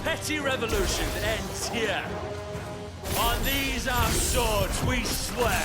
petty revolution ends here. On these our swords we swear.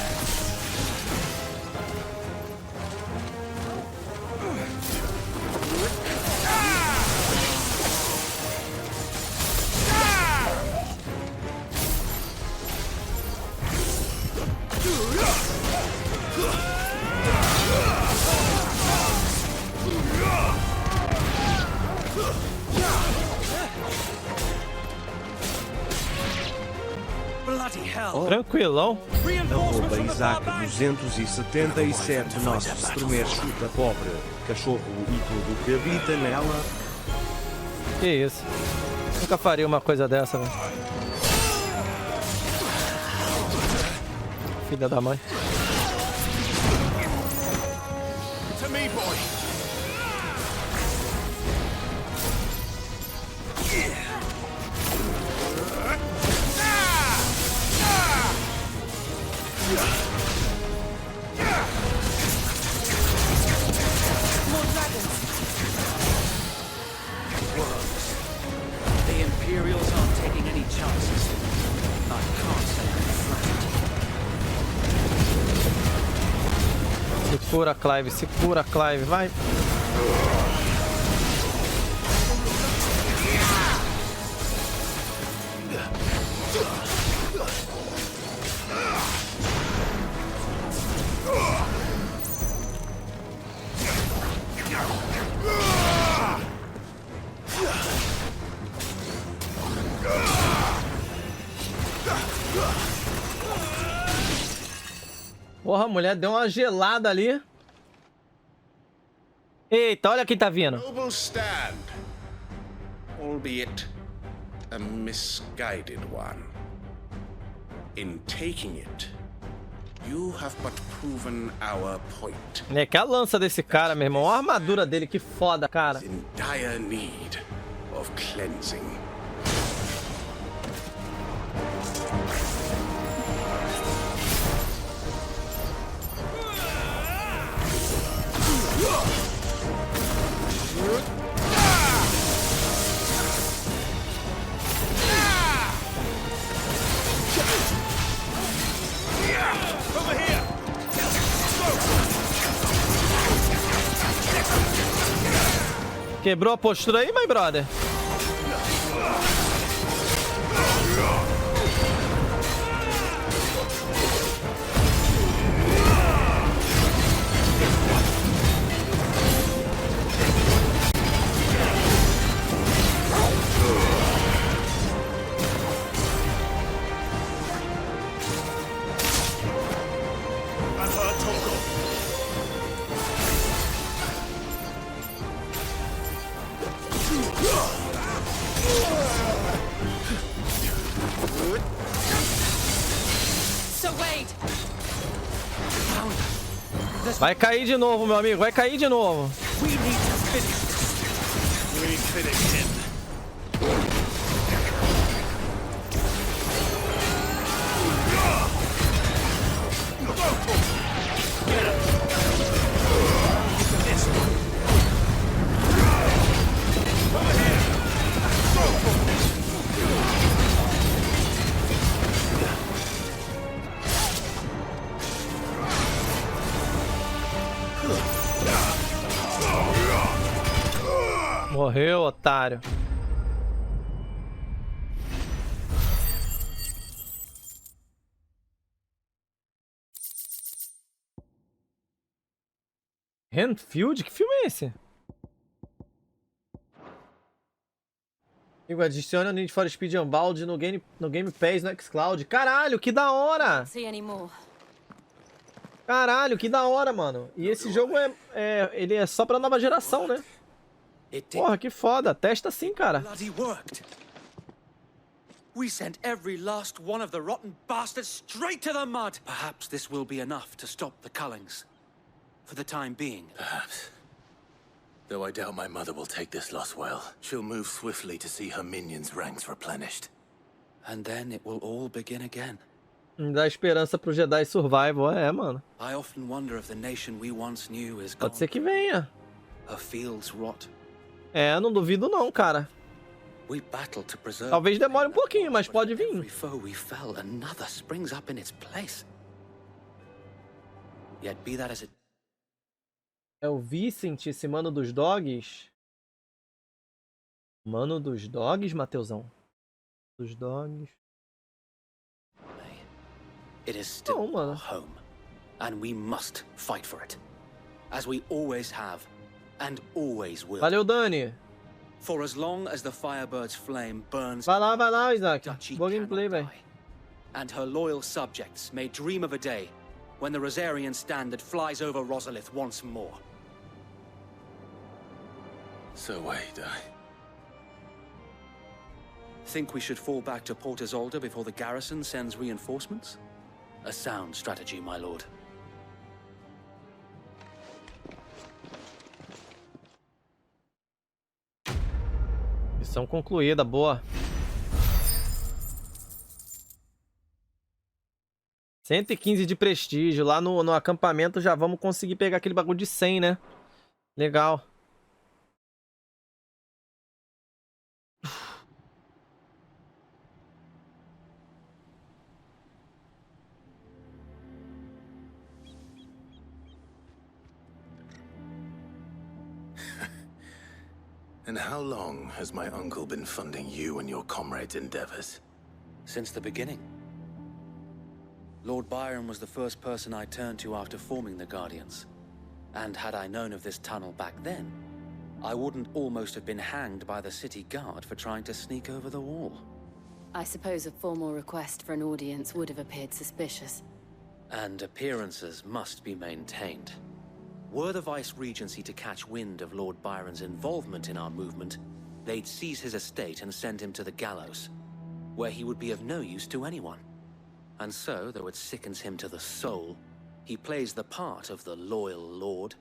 Tranquilão. Arroba Isaac 277 nosso primeiro chuta pobre, cachorro e tudo que habita nela. Que isso? Nunca faria uma coisa dessa, velho. Filha da mãe. To me, boy. More dragons. Works. The Imperials aren't taking any chances. I can't say I'm flattered. Se cura, Clive. Se cura, Clive. Vai. Porra, a mulher deu uma gelada ali. Eita, olha quem tá vindo. Noble stand, albeit a misguided one. In taking it, you have but proven our point. É que a lança desse cara, meu irmão. Olha a armadura dele, que foda, cara. In dire need of cleansing. Quebrou a postura aí, my brother? Vai cair de novo, meu amigo. Vai cair de novo. We need to finish this. We finish him. Morreu, otário. Renfield? Que filme é esse? Adiciona o Need for Speed Unbound no Game Pass, no xCloud. Caralho, que da hora! Caralho, que da hora, mano. E esse jogo ele é só pra nova geração, né? Porra, que foda. Testa sim, cara. Bloody worked. We sent every last one of the rotten bastards straight to the mud. Perhaps this will be enough to stop the Cullings. For the time being. Perhaps. Though I doubt my mother will take this loss well. She'll move swiftly to see her minions' ranks replenished. And then it will all begin again. Dá esperança pro Jedi Survival, mano. I often wonder if the nation we once knew is gone. Pode ser que venha. Her fields rot. Não duvido não, cara. We battled to preserve. Talvez demore um pouquinho, mas pode vir. Every foe we fell, another springs up in its place. Yet be that as it. É o Vicent, esse mano dos dogs. Mano dos dogs, Mateusão? Dos dogs. It is still our home, and we must fight for it, as we always have, and always will. Valeu, Dani. For as long as the Firebird's flame burns, Vai lá, Isaac. Duchy Boa cannot gameplay, velho. die, and her loyal subjects may dream of a day when the Rosarian standard flies over Rosalith once more. So wait, Think we should fall back to Port Isolde before the garrison sends reinforcements? A sound strategy, my lord. Missão concluída, boa. 115 de prestígio. Lá no acampamento já vamos conseguir pegar aquele bagulho de 100, né? Legal. And how long has my uncle been funding you and your comrades' endeavors? Since the beginning. Lord Byron was the first person I turned to after forming the Guardians. And had I known of this tunnel back then, I wouldn't almost have been hanged by the city guard for trying to sneak over the wall. I suppose a formal request for an audience would have appeared suspicious. And appearances must be maintained. Were the Vice-Regency to catch wind of Lord Byron's involvement in our movement, they'd seize his estate and send him to the gallows, where he would be of no use to anyone. And so, though it sickens him to the soul, he plays the part of the loyal lord,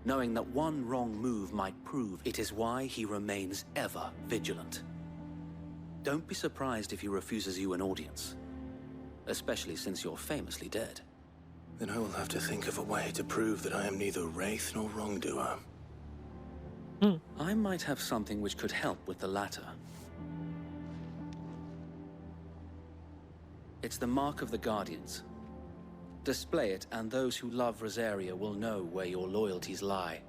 knowing that one wrong move might prove it is why he remains ever vigilant. Don't be surprised if he refuses you an audience, especially since you're famously dead. Then I will have to think of a way to prove that I am neither wraith nor wrongdoer. I might have something which could help with the latter. It's the mark of the Guardians. Display it, and those who love Rosaria will know where your loyalties lie.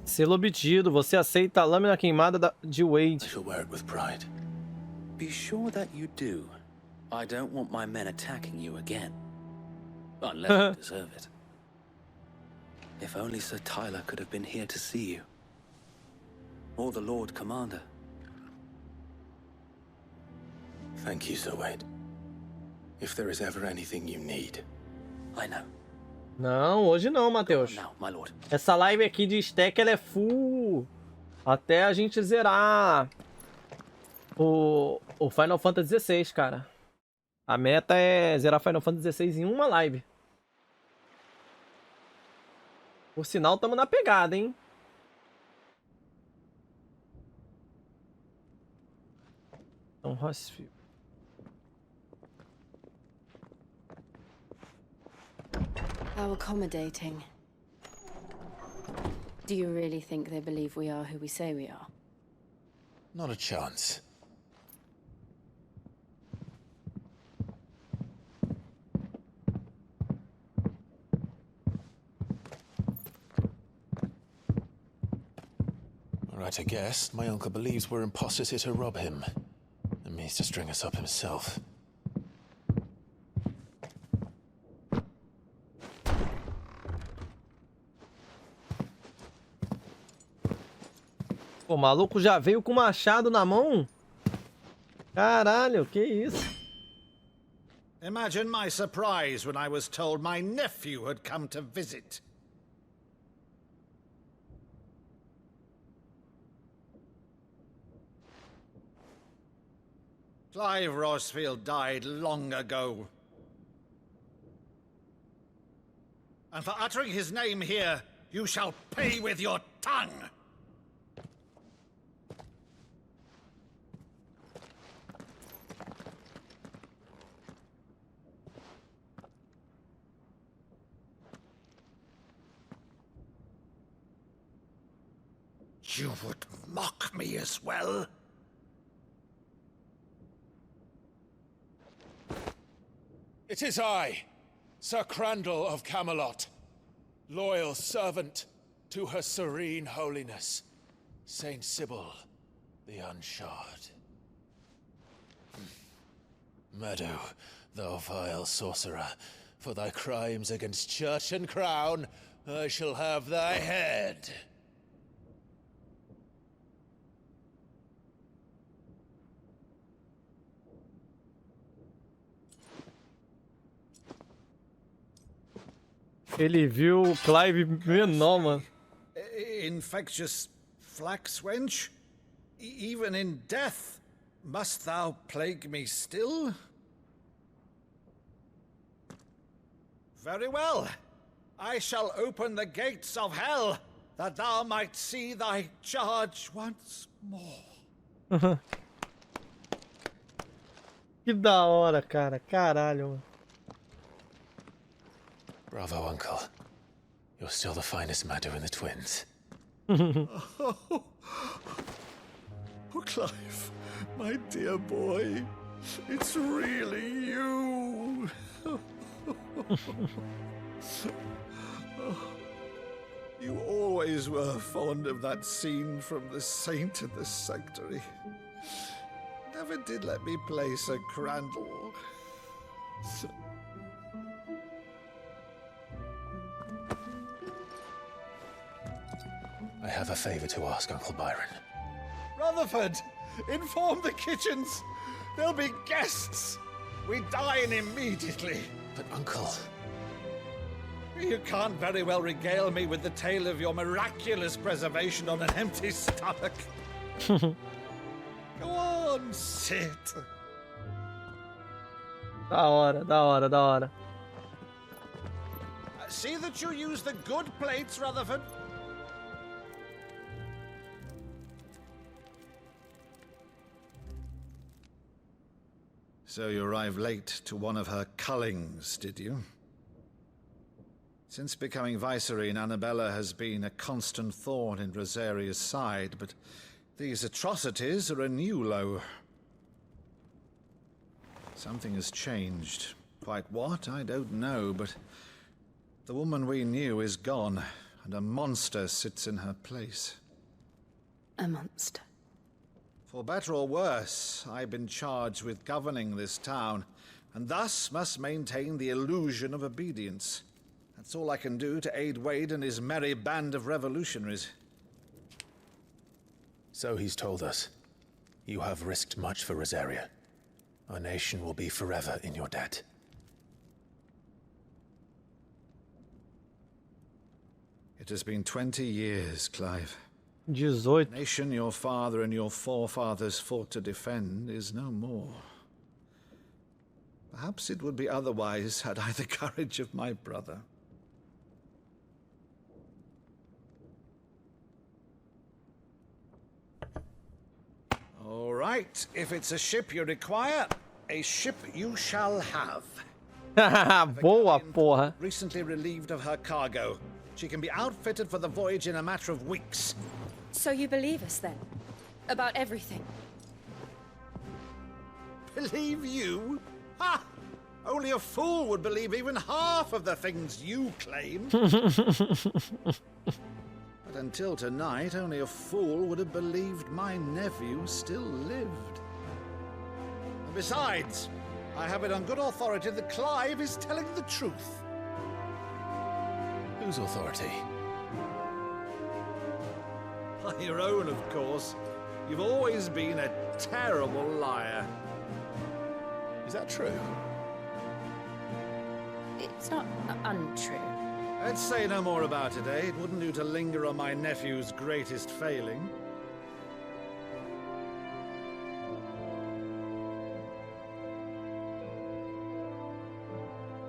Selo obtido. Você aceita a lâmina queimada de Wade. I shall wear it with pride. Be sure that you do. I don't want my men attacking you again. Unless you deserve it. If only Sir Tyler could have been here to see you. Or the Lord Commander. Thank you, Sir Wade. If there is ever anything you need. I know. Não, hoje não, Matheus. Now, my lord. Essa live aqui de stack, ela é full. Até a gente zerar o Final Fantasy XVI, cara. A meta é zerar Final Fantasy XVI em uma live. Por sinal, tamo na pegada, hein? Então, Rossfield. How accommodating. Do you really think they believe we are who we say we are? Not a chance. Right, I guess. My uncle believes we're imposters here to rob him. And means to string us up himself. Pô, o maluco já veio com o machado na mão? Caralho, que isso? Imagine my surprise when I was told my nephew had come to visit. Clive Rosfield died long ago. And for uttering his name here, you shall pay with your tongue! You would mock me as well? It is I, Sir Crandall of Camelot, loyal servant to her serene holiness, Saint Sybil the Unshod. Meadow, thou vile sorcerer, for thy crimes against church and crown, I shall have thy head. Ele viu o Clive menor, mano. Infectious flax wench? Even in death, must thou plague me still? Very well. I shall open the gates of hell, that thou might see thy charge once more. Que da hora, cara. Caralho, mano. Bravo, Uncle. You're still the finest Meadow in the twins. Oh, Clive, my dear boy, it's really you. You always were fond of that scene from The Saint in the Sanctuary. Never did let me play Sir Crandall. I have a favor to ask, Uncle Byron. Rutherford, inform the kitchens. There'll be guests. We dine immediately. But, Uncle... You can't very well regale me with the tale of your miraculous preservation on an empty stomach. Go on, sit. Da hora, da hora, da hora. See that you use the good plates, Rutherford. So you arrived late to one of her cullings, did you? Since becoming Vicereine, Annabella has been a constant thorn in Rosaria's side, but these atrocities are a new low. Something has changed. Quite what, I don't know, but the woman we knew is gone, and a monster sits in her place. A monster. For better or worse, I've been charged with governing this town, and thus must maintain the illusion of obedience. That's all I can do to aid Wade and his merry band of revolutionaries. So he's told us. You have risked much for Rosaria. Our nation will be forever in your debt. It has been 20 years, Clive. 18. The nation your father and your forefathers fought to defend is no more. Perhaps it would be otherwise had I the courage of my brother. All right, if it's a ship you require, a ship you shall have. Boa, porra. Recently relieved of her cargo. She can be outfitted for the voyage in a matter of weeks. So you believe us then? About everything? Believe you? Ha! Only a fool would believe even half of the things you claim. But until tonight, only a fool would have believed my nephew still lived. And besides, I have it on good authority that Clive is telling the truth. Whose authority? By your own, of course. You've always been a terrible liar. Is that true? It's not untrue. Let's say no more about it, eh? It wouldn't do to linger on my nephew's greatest failing.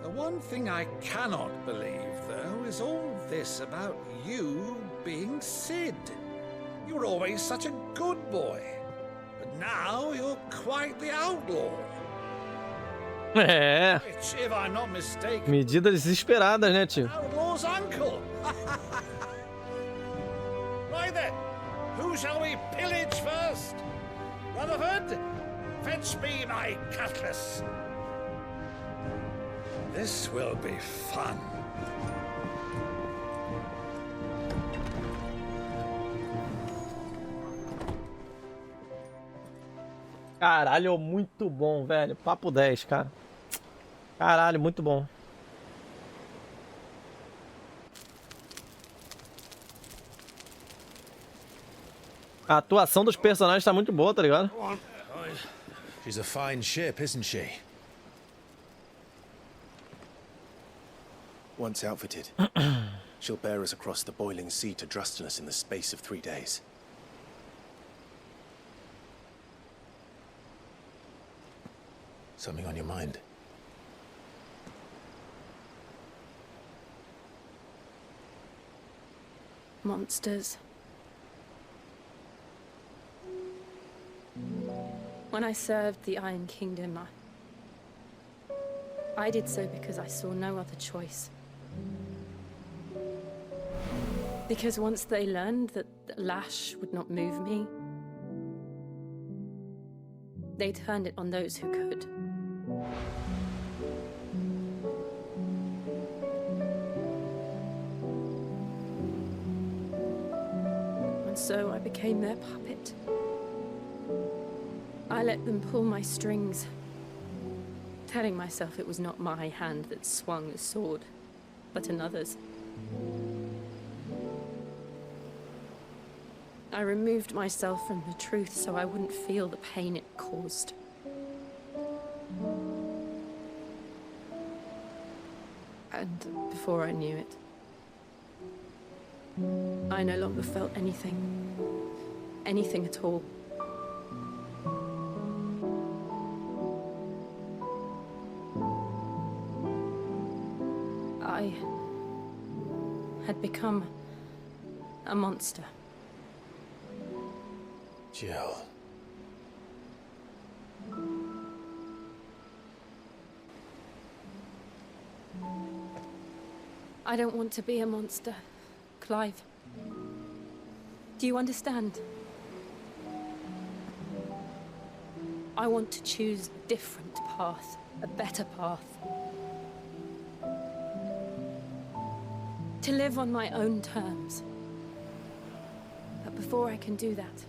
The one thing I cannot believe, though, is all this about you being Sid. You were always such a good boy. But now you're quite the outlaw. É. Which, if I'm not mistaken, Medidas desesperadas, né, tio? outlaw's uncle. Right then, Who shall we pillage first? Rutherford, fetch me my cutlass. This will be fun. Caralho, muito bom, velho. Papo 10, cara. Caralho, muito bom. A atuação dos personagens tá muito boa, tá ligado? She's a fine ship, isn't she? Once outfitted, she'll bear us across the boiling sea to Drustinus in the space of 3 days. Something on your mind? Monsters. When I served the Iron Kingdom, I did so because I saw no other choice. Because once they learned that lash would not move me, they turned it on those who could. And so I became their puppet. I let them pull my strings, telling myself it was not my hand that swung the sword, but another's. I removed myself from the truth so I wouldn't feel the pain it caused. And before I knew it, I no longer felt anything at all. I had become a monster. Jill. I don't want to be a monster, Clive. Do you understand? I want to choose a different path, a better path. To live on my own terms. But before I can do that,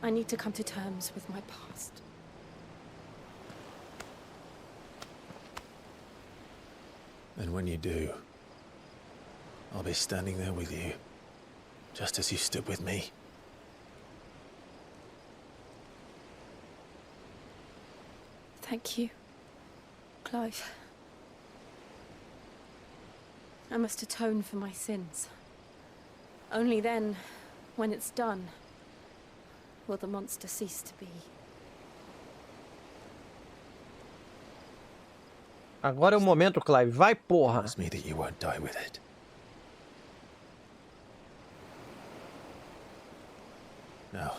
I need to come to terms with my past. And when you do, I'll be standing there with you, just as you stood with me. Thank you, Clive. I must atone for my sins. Only then, when it's done, will the monster cease to be. Agora é o momento, Clive. Vai, porra. Promise me that you won't die with it. Now,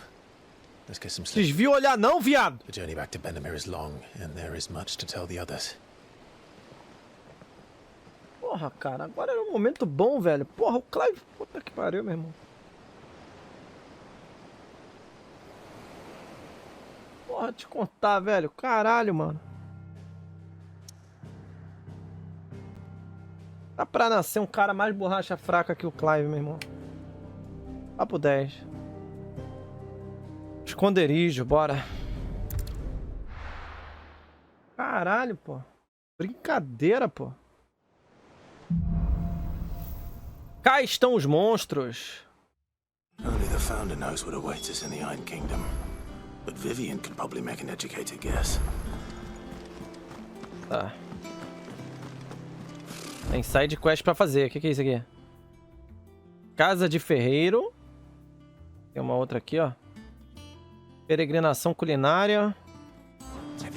let's get some sleep. Desvia o olhar não, viado. The journey back to Benamir is long, and there is much to tell the others. Porra, cara. Agora é um momento bom, velho. Porra, o Clive... Puta que pariu, meu irmão. Porra, te contar, velho. Caralho, mano. Dá pra nascer um cara mais borracha fraca que o Clive, meu irmão. Papo 10. Esconderijo, bora. Caralho, pô. Brincadeira, pô. Cá estão os monstros. Only the Founder knows what awaits us in the Iron Kingdom. But Vivian could probably make an educated guess. Tá. Tem side quest pra fazer. O que é isso aqui? Casa de Ferreiro. Tem uma outra aqui, ó. Peregrinação culinária.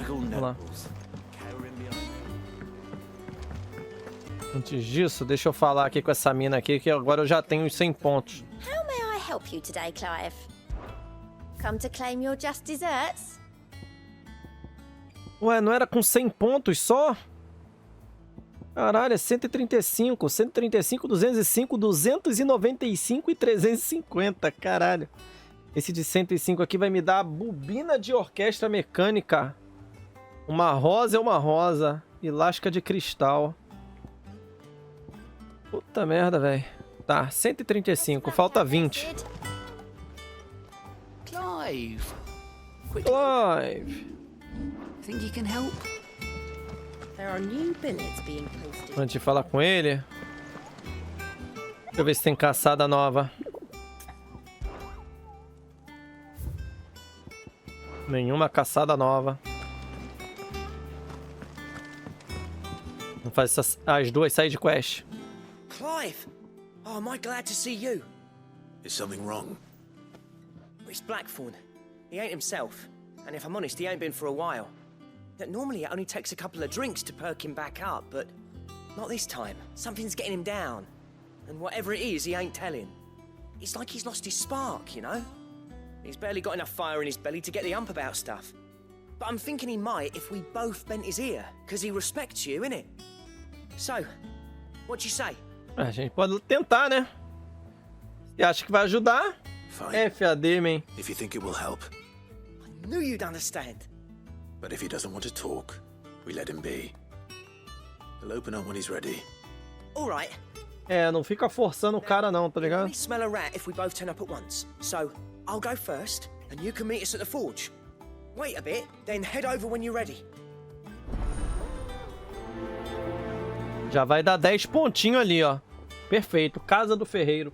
Vamos lá. Antes disso, deixa eu falar aqui com essa mina aqui, que agora eu já tenho os 100 pontos. How may I help you today, Clive? Come to claim your just desserts? Ué, não era com 100 pontos só? Caralho, é 135, 135, 205, 295 e 350, caralho. Esse de 105 aqui vai me dar bobina de orquestra mecânica. Uma rosa é uma rosa. E lasca de cristal. Puta merda, velho. Tá, 135, falta 20. Clive. Clive. Think you can help? There are new billets being posted. Antes de falar com ele. Deixa eu ver se tem caçada nova. Nenhuma caçada nova. Vamos fazer as duas side quest. Clive! Oh, am I glad to see you? Is something wrong? It's Blackthorn. He ain't himself. And if I'm honest, he ain't been for a while. Normally it only takes a couple of drinks to perk him back up, but not this time. Something's getting him down. And whatever it is, he ain't telling. It's like he's lost his spark, you know? He's barely got enough fire in his belly to get the ump about stuff. But I'm thinking he might if we both bent his ear, because he respects you, innit? So, what you say? A gente pode tentar, né? Você acha que vai ajudar? Fine. FAD, man. If you think it will help. I knew you'd understand. But if he doesn't want to talk, we let him be. He'll open up when he's ready. All right. É, não fica forçando o cara não, tá ligado? We smell a rat if we both turn up at once. So, I'll go first, and you can meet us at the forge. Wait a bit, then head over when you're ready. Já vai dar 10 pontinhos ali, ó. Perfeito, Casa do Ferreiro.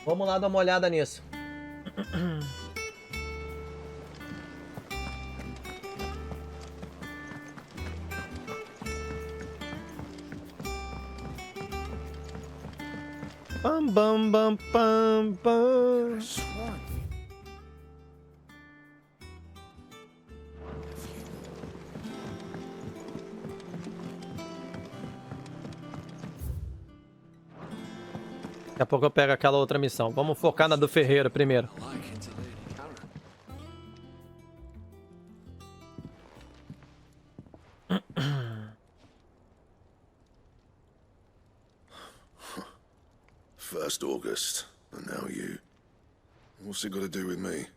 Vamos lá dar uma olhada nisso. Bam, bam, bam, bam, bam. Daqui a pouco eu pego aquela outra missão. Vamos focar na do Ferreiro primeiro. First August, and now you. What's it got to do with me?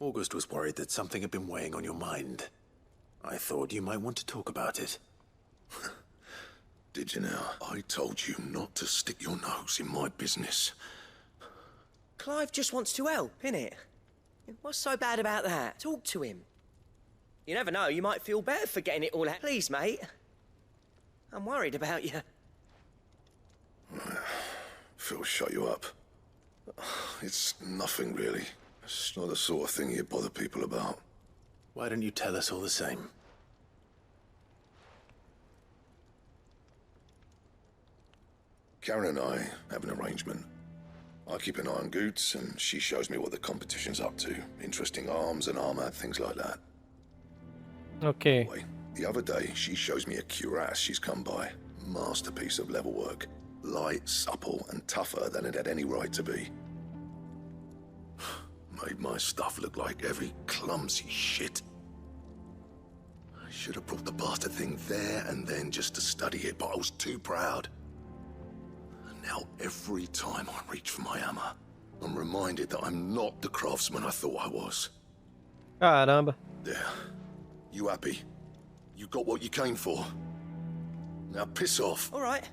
August was worried that something had been weighing on your mind. I thought you might want to talk about it. Did you now? I told you not to stick your nose in my business. Clive just wants to help, innit? What's so bad about that? Talk to him. You never know, you might feel better for getting it all out. Please, mate. I'm worried about you. Phil, shut you up. It's nothing, really. It's not the sort of thing you bother people about. Why don't you tell us all the same? Karen and I have an arrangement. I keep an eye on Goots, and she shows me what the competition's up to. Interesting arms and armor, things like that. Okay. Anyway, the other day, she shows me a cuirass she's come by. Masterpiece of level work. Light, supple, and tougher than it had any right to be. Made my stuff look like every clumsy shit. I should have brought the bastard thing there and then just to study it, but I was too proud. And now every time I reach for my hammer, I'm reminded that I'm not the craftsman I thought I was. Caramba. There. You happy? You got what you came for. Now piss off. All right.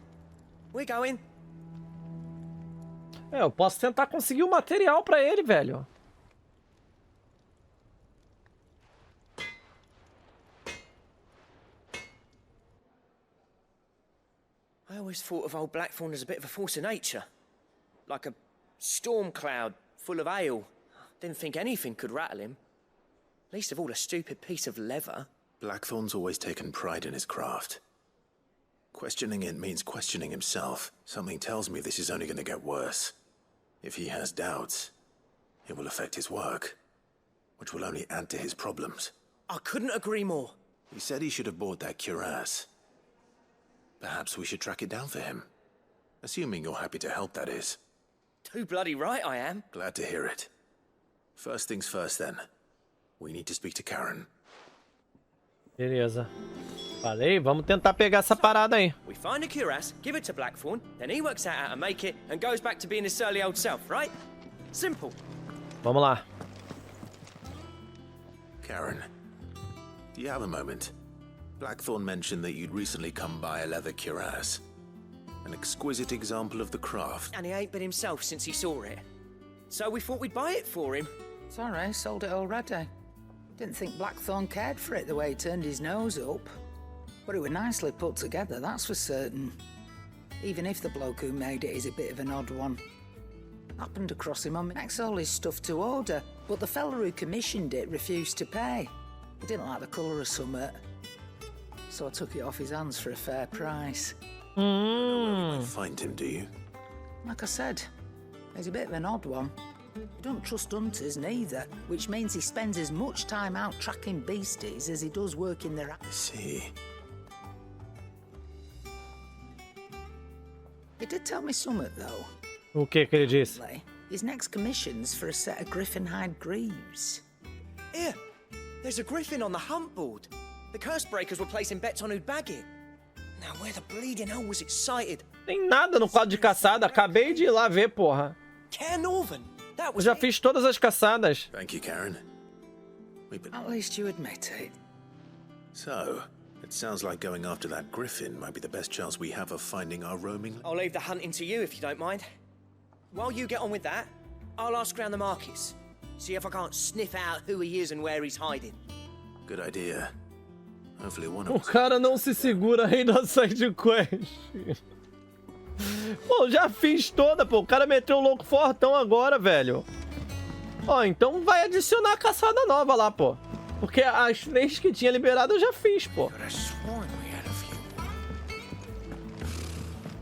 We're going. É, eu posso tentar conseguir o material pra ele, velho. I always thought of old Blackthorn as a bit of a force of nature. Like a storm cloud full of ale. Didn't think anything could rattle him. Least of all a stupid piece of leather. Blackthorn's always taken pride in his craft. Questioning it means questioning himself. Something tells me this is only going to get worse. If he has doubts, it will affect his work, which will only add to his problems. I couldn't agree more. He said he should have bought that cuirass. Perhaps we should track it down for him. Assuming you're happy to help, that is. Too bloody right I am. Glad to hear it. First things first, then. We need to speak to Karen. Beleza. Falei, vamos tentar pegar essa parada aí. We find a cuirass, give it to Blackthorn, then he works out how to make it and goes back to being his surly old self, right? Simple. Vamos lá. Karen, do you have a moment? Blackthorn mentioned that you'd recently come by a leather cuirass. An exquisite example of the craft. And he ain't been himself since he saw it. So we thought we'd buy it for him. Sorry, sold it already. Didn't think Blackthorn cared for it the way he turned his nose up. But it was nicely put together, that's for certain. Even if the bloke who made it is a bit of an odd one. Happened across him on next all his stuff to order, but the fella who commissioned it refused to pay. He didn't like the colour of summit. So I took it off his hands for a fair price. Find him, do you? Like I said, he's a bit of an odd one. He don't trust hunters neither, which means he spends as much time out tracking beasties as he does working their... I see. He did tell me something, though. O que ele disse? His next commission's for a set of griffin hide greaves. Here, there's a griffin on the hunt board. The curse breakers were placing bets on who'd bag it. Now where the bleeding hell was it sighted? Tem nada no quadro de caçada. Acabei de ir lá ver, porra. Eu já fiz todas as caçadas. Thank you, Karen. At least you admit it. So, it sounds like going after that griffin might be the best chance we have of finding our roaming... I'll leave the hunting to you if you don't mind. While you get on with that, I'll ask around the markets. See if I can't sniff out who he is and where he's hiding. Good idea. Hopefully one O of us... cara não se segura aí da side quest. Pô, já fiz toda, pô. O cara meteu o louco fortão agora, velho. Ó, então vai adicionar a caçada nova lá, pô. Porque as 3 que tinha liberado eu já fiz, pô.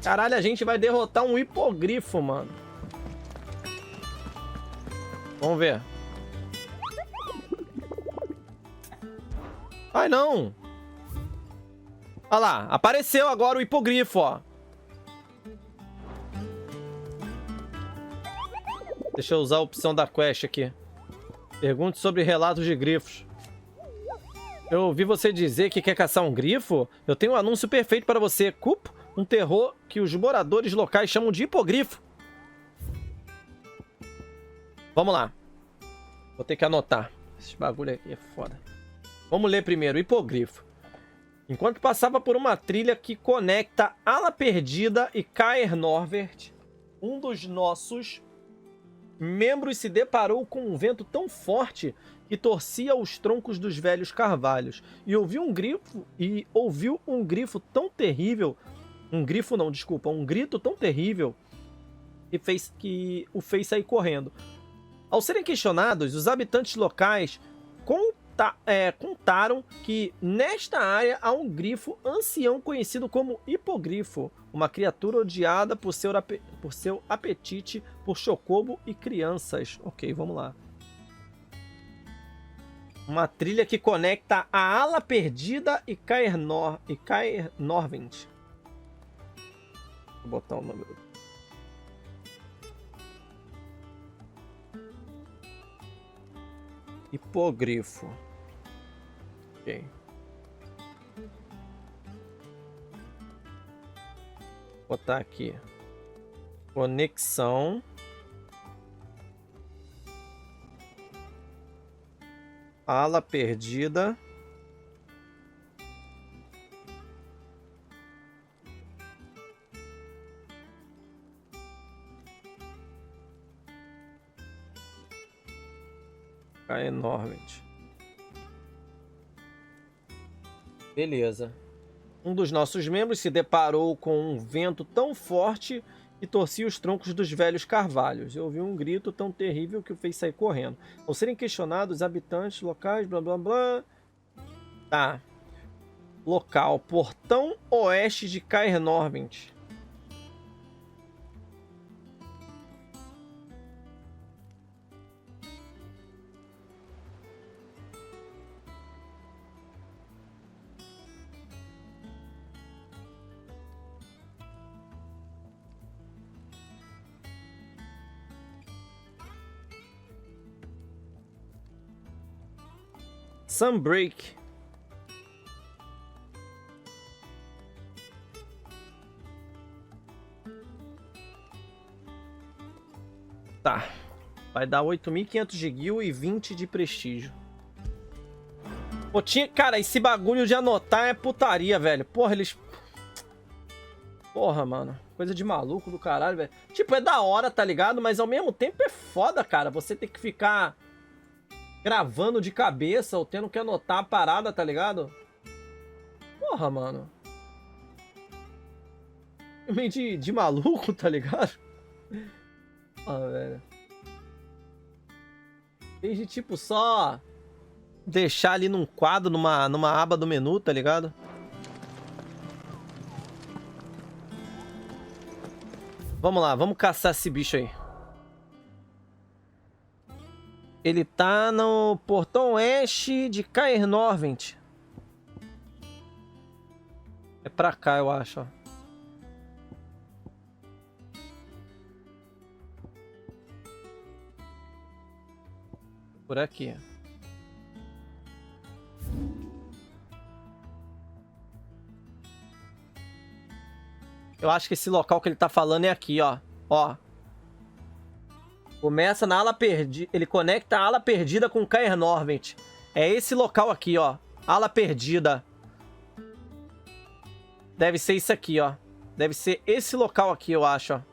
Caralho, a gente vai derrotar um hipogrifo, mano. Vamos ver. Ai, não. Olha lá, apareceu agora o hipogrifo, ó. Deixa eu usar a opção da quest aqui. Pergunte sobre relatos de grifos. Eu ouvi você dizer que quer caçar um grifo? Eu tenho um anúncio perfeito para você. Cup, um terror que os moradores locais chamam de hipogrifo. Vamos lá. Vou ter que anotar. Esse bagulho aqui é foda. Vamos ler primeiro. Hipogrifo. Enquanto passava por uma trilha que conecta Ala Perdida e Caer Norvert, um dos nossos membros se deparou com um vento tão forte que torcia os troncos dos velhos carvalhos e ouviu um grito tão terrível, um grito tão terrível que o fez sair correndo. Ao serem questionados, os habitantes locais contaram que nesta área há um grifo ancião conhecido como hipogrifo, uma criatura odiada por seu apetite por chocobo e crianças. Ok, vamos lá. Uma trilha que conecta a Ala Perdida e Caer Norvent. Vou botar o número. Hipogrifo. Ok. Vou botar aqui. Conexão. Ala Perdida. Enorme. Beleza. Um dos nossos membros se deparou com um vento tão forte que torcia os troncos dos velhos carvalhos. Eu ouvi um grito tão terrível que o fez sair correndo. Ao serem questionados, habitantes locais, blá blá blá. Tá. Local. Portão oeste de Caer Norvent. Sunbreak. Vai dar 8.500 de guil e 20 de prestígio. Pô, cara, esse bagulho de anotar é putaria, velho. Porra, eles... Porra, mano. Coisa de maluco do caralho, velho. Tipo, é da hora, tá ligado? Mas ao mesmo tempo é foda, cara. Você tem que ficar gravando de cabeça ou tendo que anotar a parada, tá ligado? Porra, mano. Meio de maluco, tá ligado? Ah, velho. Tem de tipo só deixar ali num quadro, numa aba do menu, tá ligado? Vamos lá, vamos caçar esse bicho aí. Ele tá no portão oeste de Caernorvent. É pra cá, eu acho, ó. Por aqui. Eu acho que esse local que ele tá falando é aqui, ó. Ó. Começa na ala perdida. Ele conecta a ala perdida com Caernorvent. É esse local aqui, ó. Ala perdida. Deve ser isso aqui, ó. Deve ser esse local aqui, eu acho, ó.